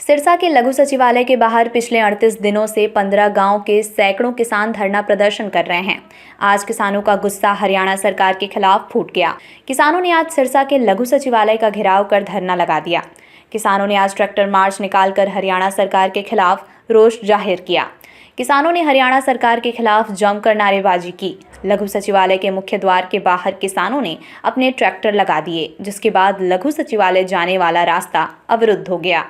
सिरसा के लघु सचिवालय के बाहर पिछले 38 दिनों से 15 गांव के सैकड़ों किसान धरना प्रदर्शन कर रहे हैं। आज किसानों का गुस्सा हरियाणा सरकार के खिलाफ फूट गया। किसानों ने आज सिरसा के लघु सचिवालय का घेराव कर धरना लगा दिया। किसानों ने आज ट्रैक्टर मार्च निकालकर हरियाणा सरकार के खिलाफ रोष जाहिर किया। किसानों ने हरियाणा सरकार के खिलाफ जमकर नारेबाजी की। लघु सचिवालय के मुख्य द्वार के बाहर किसानों ने अपने ट्रैक्टर लगा दिए, जिसके बाद लघु सचिवालय जाने वाला रास्ता अवरुद्ध हो गया।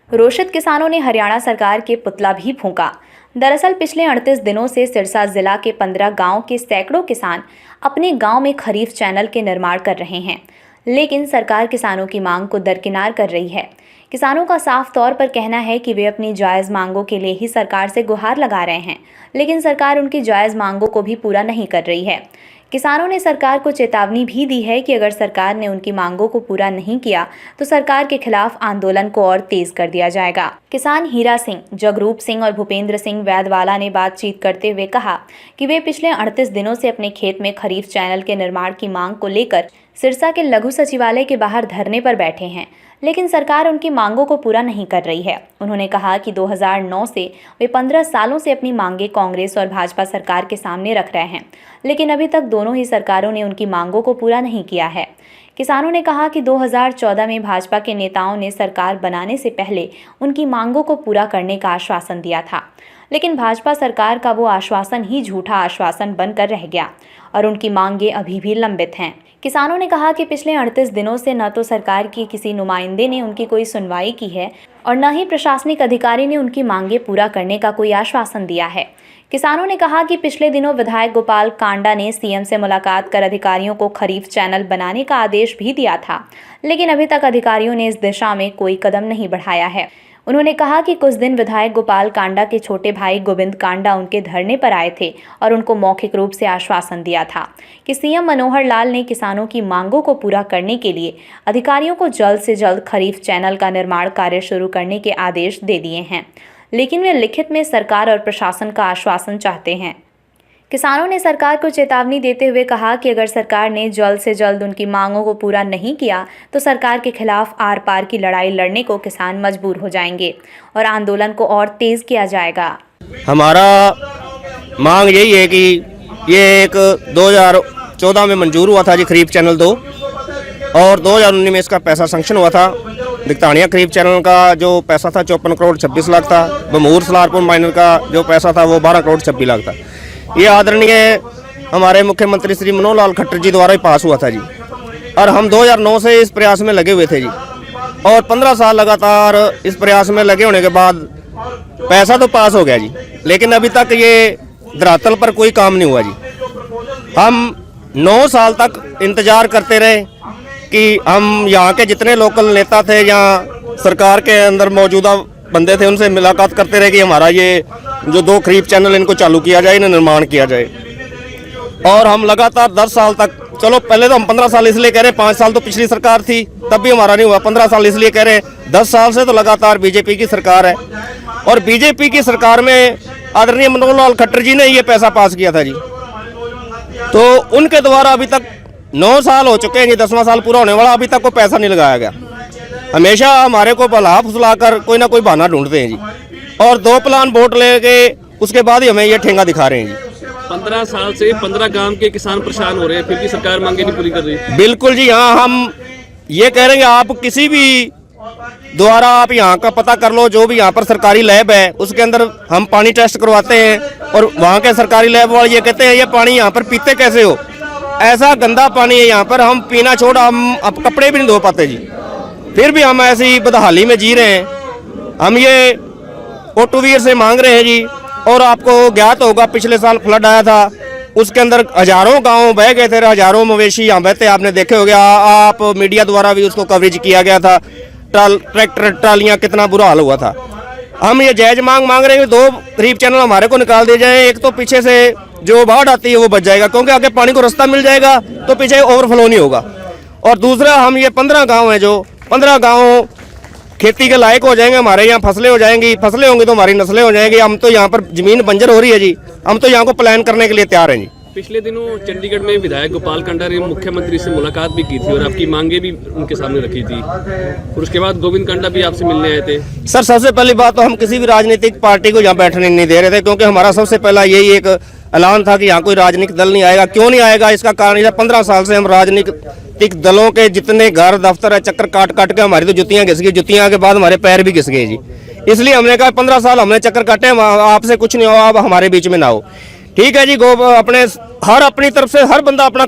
रोषित किसानों ने हरियाणा सरकार के पुतला भी फूंका। दरअसल पिछले 38 दिनों से सिरसा जिला के 15 गांव के सैकड़ों किसान अपने गांव में खरीफ चैनल के निर्माण कर रहे हैं, लेकिन सरकार किसानों की मांग को दरकिनार कर रही है। किसानों का साफ तौर पर कहना है कि वे अपनी जायज़ मांगों के लिए ही सरकार से गुहार लगा रहे हैं, लेकिन सरकार उनकी जायज़ मांगों को भी पूरा नहीं कर रही है। किसानों ने सरकार को चेतावनी भी दी है कि अगर सरकार ने उनकी मांगों को पूरा नहीं किया तो सरकार के खिलाफ आंदोलन को और तेज कर दिया जाएगा। किसान हीरा सिंह, जगरूप सिंह और भूपेंद्र सिंह वैदवाला ने बातचीत करते हुए कहा कि वे पिछले 38 दिनों से अपने खेत में खरीफ चैनल के निर्माण की मांग को लेकर सिरसा के लघु सचिवालय के बाहर धरने पर बैठे हैं, लेकिन सरकार उनकी मांगों को पूरा नहीं कर रही है। उन्होंने कहा कि 2009 से वे 15 सालों से अपनी मांगें कांग्रेस और भाजपा सरकार के सामने रख रहे हैं, लेकिन अभी तक दोनों ही सरकारों ने उनकी मांगों को पूरा नहीं किया है। किसानों ने कहा कि 2014 में भाजपा के नेताओं ने सरकार बनाने से पहले उनकी मांगों को पूरा करने का आश्वासन दिया था, लेकिन भाजपा सरकार का वो आश्वासन ही झूठा आश्वासन बनकर रह गया और उनकी मांगें अभी भी लंबित हैं। किसानों ने कहा कि पिछले 38 दिनों से न तो सरकार की किसी नुमाइंदे ने उनकी कोई सुनवाई की है और न ही प्रशासनिक अधिकारी ने उनकी मांगें पूरा करने का कोई आश्वासन दिया है। किसानों ने कहा कि पिछले दिनों विधायक गोपाल कांडा ने सीएम से मुलाकात कर अधिकारियों को खरीफ चैनल बनाने का आदेश भी दिया था, लेकिन अभी तक अधिकारियों ने इस दिशा में कोई कदम नहीं बढ़ाया है। उन्होंने कहा कि कुछ दिन विधायक गोपाल कांडा के छोटे भाई गोविंद कांडा उनके धरने पर आए थे और उनको मौखिक रूप से आश्वासन दिया था कि सीएम मनोहर लाल ने किसानों की मांगों को पूरा करने के लिए अधिकारियों को जल्द से जल्द खरीफ चैनल का निर्माण कार्य शुरू करने के आदेश दे दिए हैं, लेकिन वे लिखित में सरकार और प्रशासन का आश्वासन चाहते हैं। किसानों ने सरकार को चेतावनी देते हुए कहा कि अगर सरकार ने जल्द से जल्द उनकी मांगों को पूरा नहीं किया तो सरकार के खिलाफ आर पार की लड़ाई लड़ने को किसान मजबूर हो जाएंगे और आंदोलन को और तेज किया जाएगा। हमारा मांग यही है कि ये एक 2014 में मंजूर हुआ था जी खरीफ चैनल 2 और 2019 में इसका पैसा सैंक्शन हुआ था। दिगतानिया खरीफ चैनल का जो पैसा था 54 करोड़ 26 लाख था। बमूर सलारपुर माइनर का जो पैसा था वो 12 करोड़ 26 लाख था। ये आदरणीय हमारे मुख्यमंत्री श्री मनोहर लाल खट्टर जी द्वारा ही पास हुआ था जी, और हम 2009 से इस प्रयास में लगे हुए थे जी, और 15 साल लगातार इस प्रयास में लगे होने के बाद पैसा तो पास हो गया जी, लेकिन अभी तक ये धरातल पर कोई काम नहीं हुआ जी। हम 9 साल तक इंतजार करते रहे कि हम यहाँ के जितने लोकल नेता थे या सरकार के अंदर मौजूदा बंदे थे उनसे मुलाकात करते रहे कि हमारा ये जो 2 खरीफ चैनल इनको चालू किया जाए, इन्हें निर्माण किया जाए। और हम लगातार 10 साल तक, चलो पहले तो हम 15 साल इसलिए कह रहे हैं, 5 साल तो पिछली सरकार थी तब भी हमारा नहीं हुआ, 15 साल इसलिए कह रहे हैं। 10 साल से तो लगातार बीजेपी की सरकार है और बीजेपी की सरकार में आदरणीय मनोहर लाल खट्टर जी ने ये पैसा पास किया था जी, तो उनके द्वारा अभी तक 9 साल हो चुके हैं जी, 10वां साल पूरा होने वाला, अभी तक कोई पैसा नहीं लगाया गया। हमेशा हमारे को बला फुसलाकर कोई ना कोई बहाना ढूंढते हैं जी, और 2 प्लान वोट लेके उसके बाद ही हमें ये ठेंगा दिखा रहे हैं जी। 15 साल से 15 गांव के किसान परेशान हो रहे हैं, फिर भी सरकार मांगे नहीं पूरी कर रही। बिल्कुल जी, हाँ, हम ये कह रहे हैं आप किसी भी द्वारा आप यहाँ का पता कर लो, जो भी यहाँ पर सरकारी लैब है उसके अंदर हम पानी टेस्ट करवाते हैं और वहाँ के सरकारी लैब वाले ये कहते हैं ये पानी यहाँ पर पीते कैसे हो, ऐसा गंदा पानी है यहाँ पर, हम पीना छोड़ हम अब कपड़े भी नहीं धो पाते जी, फिर भी हम ऐसी बदहाली में जी रहे हैं। हम ये ओटूवीर से मांग रहे हैं जी, और आपको ज्ञात होगा पिछले साल फ्लड आया था, उसके अंदर हजारों गांव बह गए थे, हजारों मवेशी यहाँ बहते आपने देखे हो गया, आप मीडिया द्वारा भी उसको कवरेज किया गया था, ट्रैक्टर ट्रालियाँ कितना बुरा हाल हुआ था। हम ये जायज मांग रहे हैं 2 खरीफ चैनल हमारे को निकाल दिए जाए। एक तो पीछे से जो बाढ़ आती है वो बच जाएगा, क्योंकि आगे पानी को रास्ता मिल जाएगा तो पीछे ओवरफ्लो नहीं होगा, और दूसरा हम ये 15 गाँव हैं, जो 15 गाँव खेती के लायक हो जाएंगे, हमारे यहाँ फसलें हो जाएंगी, फसलें होंगी तो हमारी नस्लें हो जाएंगी। हम तो यहाँ पर ज़मीन बंजर हो रही है जी, हम तो यहाँ को प्लान करने के लिए तैयार हैं जी। पिछले दिनों चंडीगढ़ में विधायक गोपाल कांडा ने मुख्यमंत्री से मुलाकात भी की थी और आपकी मांगे भी उनके सामने रखी थी, और उसके बाद गोविंद कांडा भी आपसे मिलने आए थे। सर सबसे पहली बात तो हम किसी भी राजनीतिक पार्टी को यहाँ बैठने नहीं दे रहे थे, क्योंकि हमारा सबसे पहला यही एक ऐलान था कि यहाँ कोई राजनीतिक दल नहीं आएगा। क्यों नहीं आएगा, इसका कारण यह 15 साल से हम राजनीतिक दलों के जितने घर दफ्तर है चक्कर काट काट के हमारी तो जुतियाँ घिस गई, जुतियाँ के बाद हमारे पैर भी घिस गए जी। इसलिए हमने कहा 15 साल हमने चक्कर काटे, आपसे कुछ नहीं हो, आप हमारे बीच में ना हो। ठीक है जी, अपने हर अपनी तरफ से हर बंदा अपना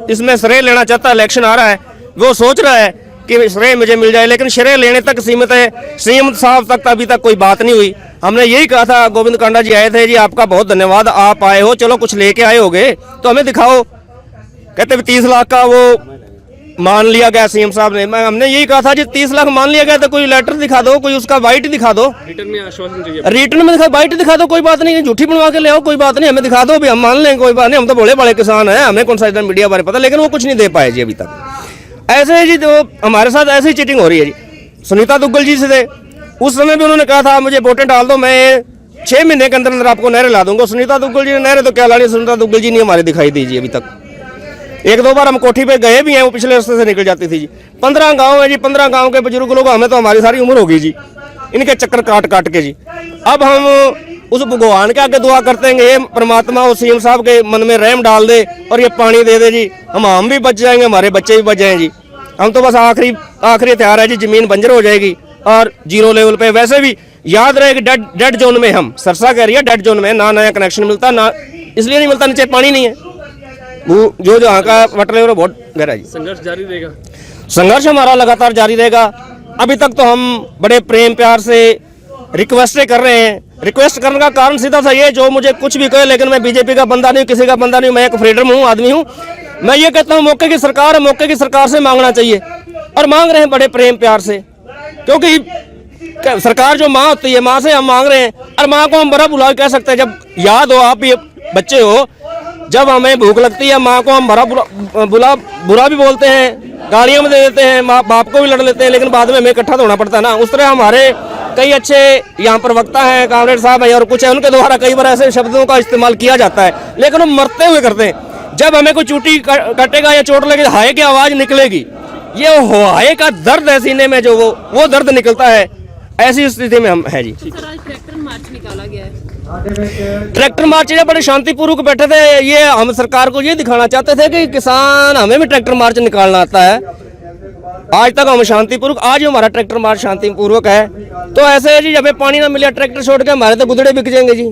इसमें श्रेय लेना चाहता है। इलेक्शन आ रहा है, वो सोच रहा है कि श्रेय मुझे मिल जाए, लेकिन श्रेय लेने तक सीमित है। सीएम साहब तक अभी तक कोई बात नहीं हुई। हमने यही कहा था, गोविंद कांडा जी आए थे, जी आपका बहुत धन्यवाद, आप आए हो, चलो कुछ लेके आए होगे तो हमें दिखाओ। कहते 30 लाख का वो मान लिया गया सीएम साहब ने। हमने यही कहा था जी 30 लाख मान लिया गया तो कोई लेटर दिखा दो, कोई उसका वाइट दिखा दो, रिटर्न में आश्वासन चाहिए, रिटर्न में वाइट दिखा दो, कोई बात नहीं, झूठी बनवा के ले आओ, कोई बात नहीं, हमें दिखा दो भी, हम मान लेंगे, कोई बात नहीं, हम तो बड़े बड़े किसान हैं, हमें कौन सा इधर मीडिया बारे पता। लेकिन वो कुछ नहीं दे पाए जी अभी तक। ऐसे ही जी जो हमारे साथ ऐसी चीटिंग हो रही है जी। सुनीता दुग्गल जी से थे, उस समय भी उन्होंने कहा था मुझे वोटें डाल दो, मैं 6 महीने के अंदर अंदर आपको नहरें ला दूंगा। सुनीता दुग्गल जी ने नहरें तो क्या लानी, सुनीता दुग्गल जी ने हमारे दिखाई दी जी अभी तक। 1-2 बार हम कोठी पे गए भी हैं, वो पिछले रास्ते से निकल जाती थी जी। 15 गांव है जी, 15 गांव के बुजुर्ग लोग, हमें तो हमारी सारी उम्र होगी जी इनके चक्कर काट काट के जी। अब हम उस भगवान के आगे दुआ करते हैं, ये परमात्मा उस सीएम साहब के मन में रहम डाल दे और ये पानी दे दे जी, हम भी बच जाएंगे, हमारे बच्चे भी बच जाएंगे जी। हम तो बस आखिरी हथियार है जी, जमीन बंजर हो जाएगी और 0 लेवल पे। वैसे भी याद रहे कि डेड जोन में हम, सरसा कह रही है डेड जोन में, ना नया कनेक्शन मिलता, ना इसलिए नहीं मिलता नीचे पानी नहीं है, वो जो यहाँ का वाटर लेवल बहुत गहरा है जी। संघर्ष जारी रहेगा, संघर्ष हमारा लगातार जारी रहेगा। अभी तक तो हम बड़े प्रेम प्यार से रिक्वेस्टें कर रहे हैं। रिक्वेस्ट करने का कारण सीधा सा ये, जो मुझे कुछ भी कहे, लेकिन मैं बीजेपी का बंदा नहीं, किसी का बंदा नहीं, मैं एक फ्रीडम हूँ, आदमी हूँ। मैं ये कहता हूँ मौके की सरकार है, मौके की सरकार से मांगना चाहिए, और मांग रहे हैं बड़े प्रेम प्यार से, क्योंकि सरकार जो माँ होती है, माँ से हम मांग रहे हैं। और माँ को हम बड़ा बुला कह सकते हैं, जब याद हो आप ये बच्चे हो, जब हमें भूख लगती है माँ को हम बड़ा बुरा भी बोलते हैं, गालियाँ भी दे देते हैं, माँ बाप को भी लड़ लेते हैं, लेकिन बाद में हमें इकट्ठा होना पड़ता है ना। उस तरह हमारे कई अच्छे यहाँ पर वक्ता हैं, कांग्रेस साहब है और कुछ है, उनके द्वारा कई बार ऐसे शब्दों का इस्तेमाल किया जाता है, लेकिन हम मरते हुए करते हैं। जब हमें कोई चूटी कटेगा या चोट लगेगी, हाय की आवाज़ निकलेगी, ये हाय का दर्द है सीने में, जो वो दर्द निकलता है। ऐसी स्थिति में हम है जी। ट्रैक्टर मार्च निकाला गया है। ट्रैक्टर मार्च ये बड़े शांतिपूर्वक बैठे थे। ये हम सरकार को ये दिखाना चाहते थे कि किसान, हमें भी ट्रैक्टर मार्च निकालना आता है। आज तक हम शांतिपूर्वक, आज हमारा ट्रैक्टर मार्च शांतिपूर्वक है। तो ऐसे है जी, जब हमें पानी ना मिले, ट्रैक्टर छोड़ के हमारे तो गुदड़े बिक जाएंगे जी।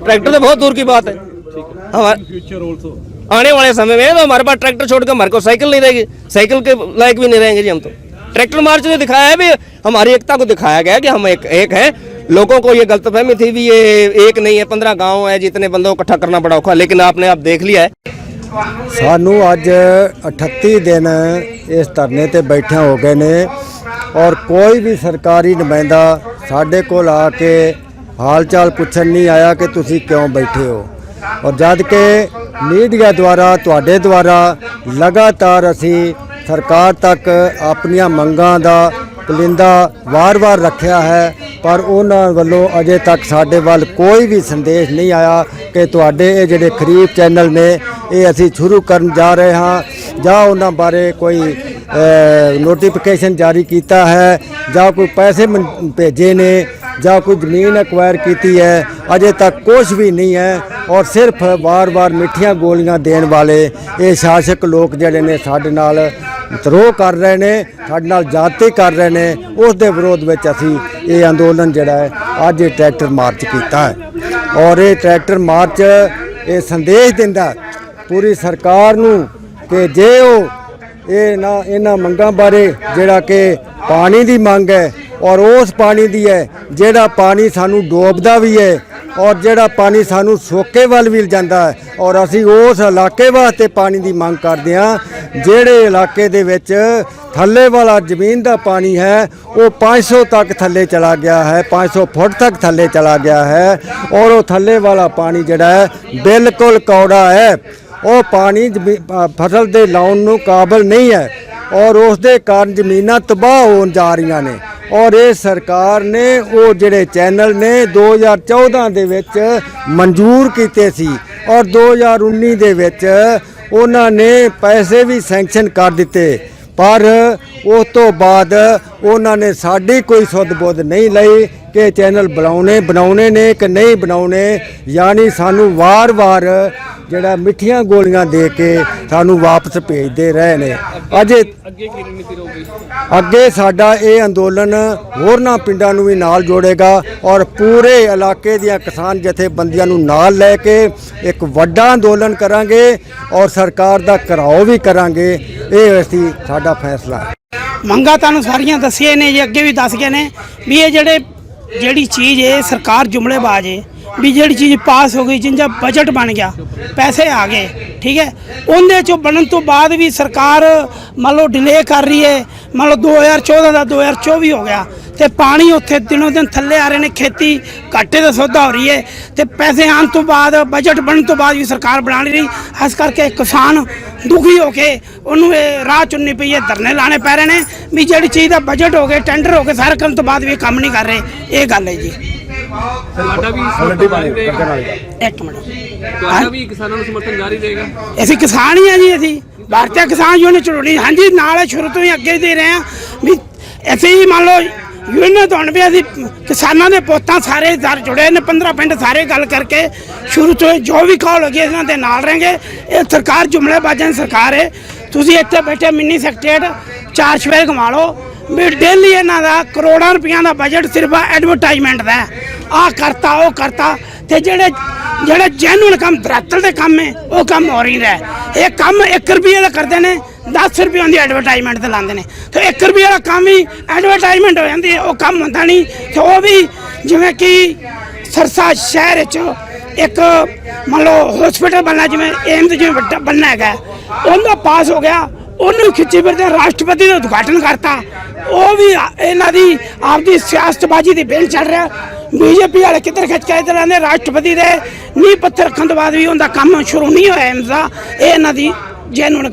ट्रैक्टर तो बहुत दूर की बात है, हमारे आने वाले समय में तो हमारे पास ट्रैक्टर छोड़ के हमारे को साइकिल नहीं रहेगी, साइकिल के लायक भी नहीं रहेंगे जी हम तो। ट्रैक्टर मार्च ने दिखाया है भी, हमारी एकता को दिखाया गया कि हम एक है। लोगों को ये गलतफहमी थी भी, ये एक नहीं है, 15 गांव है, जितने बंदों को इकट्ठा करना पड़ा औखा, लेकिन आपने आप देख लिया है। सानू अज 38 दिन इस धरने ते बैठे हो गए ने, और कोई भी सरकारी नुमाइंदा साडे कोल आके हाल चाल पुछन नहीं आया कि तुसी क्यों बैठे हो। और जद के मीडिया द्वारा, तुहाडे द्वारा लगातार असी सरकार तक अपनियां मंगां दा कलिंदा वार-वार रखिया है, पर उन्हां वल्लों अजे तक साडे वल कोई भी संदेश नहीं आया कि तुहाडे ये जिहड़े खरीफ चैनल ने ये असी शुरू करन जा रहे हाँ, जां उन्हां बारे कोई नोटिफिकेशन जारी किया है, जां कोई पैसे भेजे ने, जां कोई ज़मीन एक्वायर की है। अजे तक कुछ भी नहीं है, और सिर्फ बार बार मिठियां गोलियां देने वाले ये शासक लोग जिहड़े ने साडे नाल विद्रोह कर रहे ने, साडे नाल जाति कर रहे ने। उस दे विरोध विच असी ये अंदोलन जिहड़ा है अज ट्रैक्टर मार्च किया है। और ये ट्रैक्टर मार्च ये संदेश दिंदा पूरी सरकार नूं कि जे ये ना इन्हां मंगां बारे जिहड़ा कि पानी दी मंग है, और उस पानी दी है जिहड़ा पानी सानू डोबदा भी है, और जिहड़ा पानी सानू सोके वाल भी जांदा है। और असी उस इलाके वास्ते पानी की मांग करते हैं जिहड़े इलाके दे विच थल्ले वाला जमीन का पानी है वो 500 तक थल्ले चला गया है, 500 फुट तक थल्ले चला गया है। और वो थल्ले वाला पानी जिहड़ा है बिल्कुल कौड़ा है, वो पानी फसल दे लाउण नूं काबिल नहीं है, और उस दे कारण जमीनां तबाह होण जा रही ने। और ये सरकार ने वो जिहड़े चैनल ने 2014 दे विच मंजूर कीते सी, ਔਰ 2019 ਦੇ ਵਿੱਚ ਉਹਨਾਂ ਨੇ ਪੈਸੇ ਵੀ ਸੈਂਕਸ਼ਨ ਕਰ ਦਿੱਤੇ, ਪਰ ਉਸ ਤੋਂ ਬਾਅਦ ਉਹਨਾਂ ਨੇ ਸਾਡੀ ਕੋਈ ਸੁੱਧ ਬੁੱਧ ਨਹੀਂ ਲਈ ਕਿ ਚੈਨਲ ਬਣਾਉਣੇ ਨੇ ਕਿ ਨਹੀਂ ਬਣਾਉਣੇ। ਯਾਨੀ ਸਾਨੂੰ ਵਾਰ-ਵਾਰ ਜਿਹੜਾ ਮਿੱਠੀਆਂ ਗੋਲੀਆਂ ਦੇ ਕੇ ਸਾਨੂੰ ਵਾਪਸ ਭੇਜਦੇ ਰਹੇ ਨੇ। ਅਜੇ ਅੱਗੇ ਕੀ ਰਣਨੀਤੀ ਰਹੂਗੀ? ਅੱਗੇ ਸਾਡਾ ਇਹ ਅੰਦੋਲਨ ਹੋਰਨਾਂ ਪਿੰਡਾਂ ਨੂੰ ਵੀ ਨਾਲ ਜੋੜੇਗਾ ਔਰ ਪੂਰੇ ਇਲਾਕੇ ਦੀਆਂ ਕਿਸਾਨ ਜਥੇਬੰਦੀਆਂ ਨੂੰ ਨਾਲ ਲੈ ਕੇ ਇੱਕ ਵੱਡਾ ਅੰਦੋਲਨ ਕਰਾਂਗੇ ਔਰ ਸਰਕਾਰ ਦਾ ਘਿਰਾਓ ਵੀ ਕਰਾਂਗੇ। ਇਹ ਅਸੀਂ ਸਾਡਾ ਫੈਸਲਾ ਹੈ। ਮੰਗਾਂ ਤੁਹਾਨੂੰ ਸਾਰੀਆਂ ਦੱਸੀਆਂ ਨੇ ਜੀ, ਅੱਗੇ ਵੀ ਦੱਸ ਗਏ ਨੇ ਵੀ ਇਹ ਜਿਹੜੀ ਚੀਜ਼ ਹੈ ਸਰਕਾਰ ਜੁਮਲੇਬਾਜ਼ ਹੈ ਵੀ ਜਿਹੜੀ ਚੀਜ਼ ਪਾਸ ਹੋ ਗਈ, ਜਿੰਨਾ ਬਜਟ ਬਣ ਗਿਆ, ਪੈਸੇ ਆ ਗਏ, ਠੀਕ ਹੈ, ਉਹਦੇ ਚੋਂ ਬਣਨ ਤੋਂ ਬਾਅਦ ਵੀ ਸਰਕਾਰ ਮੰਨ ਲਓ ਡਿਲੇ ਕਰ ਰਹੀ ਹੈ। ਮੰਨ ਲਓ 2014 ਦਾ 2024 ਹੋ ਗਿਆ ਤੇ ਪਾਣੀ ਉੱਥੇ ਦਿਨੋਂ ਦਿਨ ਥੱਲੇ ਆ ਰਹੇ ਨੇ, ਖੇਤੀ ਘਾਟੇ ਦਾ ਸੌਦਾ ਹੋ ਰਹੀ ਹੈ ਤੇ ਪੈਸੇ ਆਉਣ ਤੋਂ ਬਾਅਦ ਬਜਟ ਬਣਨ ਤੋਂ ਬਾਅਦ ਵੀ ਸਰਕਾਰ ਬਣਾ ਨਹੀਂ ਰਹੀ। ਇਸ ਕਰਕੇ ਕਿਸਾਨ ਦੁਖੀ ਹੋ ਕੇ ਉਹਨੂੰ ਇਹ ਰਾਹ ਚੁਣਨੀ ਪਈ ਹੈ, ਧਰਨੇ ਲਾਣੇ ਪੈ ਰਹੇ ਨੇ ਵੀ ਜਿਹੜੀ ਚੀਜ਼ ਦਾ ਬਜਟ ਹੋ ਗਏ, ਟੈਂਡਰ ਹੋ ਗਏ, ਸਾਰੇ ਕੰਮ ਤੋਂ ਬਾਅਦ ਵੀ ਕੰਮ ਨਹੀਂ ਕਰ ਰਹੇ। ਇਹ ਗੱਲ ਹੈ ਜੀ। ਤੁਹਾਡਾ ਵੀ ਸਮਰਥਨ ਜਾਰੀ ਰਹੇਗਾ? ਇੱਕ ਮਿੰਟ, ਤੁਹਾਡਾ ਵੀ ਕਿਸਾਨਾਂ ਨੂੰ ਸਮਰਥਨ ਜਾਰੀ ਰਹੇਗਾ? ਅਸੀਂ ਕਿਸਾਨ ਹੀ ਆ ਜੀ, ਅਸੀਂ ਭਾਰਤੀ ਕਿਸਾਨ ਯੂਨੀਅਨ ਚੜ੍ਹਨੀ ਹਾਂਜੀ ਨਾਲ ਹੈ, ਸ਼ੁਰੂ ਤੋਂ ਹੀ ਅੱਗੇ ਦੇ ਰਹੇ ਹਾਂ ਵੀ ਅਸੀਂ ਹੀ ਮੰਨ ਲਓ ਯੂਨੀਅਨ ਤੋਂ ਵੀ ਅਸੀਂ ਕਿਸਾਨਾਂ ਦੇ ਪੋਤਾਂ ਸਾਰੇ ਦਰ ਜੁੜੇ ਨੇ, 15 ਪਿੰਡ ਸਾਰੇ ਗੱਲ ਕਰਕੇ ਸ਼ੁਰੂ ਤੋਂ ਜੋ ਵੀ ਕਾਲ ਲੱਗੀ ਇਹਨਾਂ ਦੇ ਨਾਲ ਰਹਿਣਗੇ। ਇਹ ਸਰਕਾਰ ਜੁਮਲੇਬਾਜ਼ਾਂ ਦੀ ਸਰਕਾਰ ਹੈ। ਤੁਸੀਂ ਇੱਥੇ ਬੈਠੇ ਮਿੰਨੀ ਸੈਕਟਰੀਏਟ 4 ਸਵੇਰ ਘੁਮਾ ਲਓ ਵੀ ਡੇਲੀ ਇਹਨਾਂ ਦਾ ਕਰੋੜਾਂ ਰੁਪਈਆਂ ਦਾ ਬਜਟ ਸਿਰਫ ਐਡਵਰਟਾਈਜ਼ਮੈਂਟ ਦਾ ਆਹ ਕਰਤਾ ਉਹ ਕਰਤਾ, ਤੇ ਜਿਹੜੇ ਜੈਨੂਅਲ ਕੰਮ ਧਰਾਤਲ ਦੇ ਕੰਮ ਹੈ ਉਹ ਕੰਮ ਹੋ ਨਹੀਂ ਰਿਹਾ। ਇਹ ਕੰਮ 1 ਰੁਪਏ ਦਾ ਕਰਦੇ ਨੇ, 10 ਰੁਪਏ ਦੀ ਐਡਵਰਟਾਈਜ਼ਮੈਂਟ ਤੇ ਲਾਉਂਦੇ ਨੇ, ਤੇ 1 ਰੁਪਏ ਦਾ ਕੰਮ ਹੀ ਐਡਵਰਟਾਈਜ਼ਮੈਂਟ ਹੋ ਜਾਂਦੀ ਹੈ, ਉਹ ਕੰਮ ਹੁੰਦਾ ਨਹੀਂ। ਤੇ ਉਹ ਵੀ ਜਿਵੇਂ ਕਿ ਸਰਸਾ ਸ਼ਹਿਰ ਵਿੱਚ ਇੱਕ ਮੰਨ ਲਓ ਹਸਪੀਟਲ ਬਣਨਾ, ਜਿਵੇਂ ਏਮਜ਼ ਜਿਵੇਂ ਵੱਡਾ ਬਣਨਾ ਹੈਗਾ, ਉਹਦਾ ਪਾਸ ਹੋ ਗਿਆ, ਉਹਨੂੰ ਖਿੱਚੀ ਫਿਰਦੇ ਰਾਸ਼ਟਰਪਤੀ ਦਾ ਉਦਘਾਟਨ ਕਰਤਾ। ਉਹ ਵੀ ਇਹਨਾਂ ਦੀ ਆਪਦੀ ਸਿਆਸਤਬਾਜ਼ੀ ਦੀ ਬੇਲ ਚੱਲ ਰਿਹਾ। ਬੀਜੇਪੀ ਵਾਲੇ ਕਿੱਧਰ ਖਿੱਚ ਕੇ ਇੱਧਰ ਆਉਂਦੇ, ਰਾਸ਼ਟਰਪਤੀ ਦੇ ਨੀਂਹ ਪੱਥਰ ਰੱਖਣ ਤੋਂ ਬਾਅਦ ਵੀ ਉਹਦਾ ਕੰਮ ਸ਼ੁਰੂ ਨਹੀਂ ਹੋਇਆ ਏਮਜ਼ ਦਾ। ਇਹ ਇਹਨਾਂ ਦੀ ਜੈਨੂਅਨ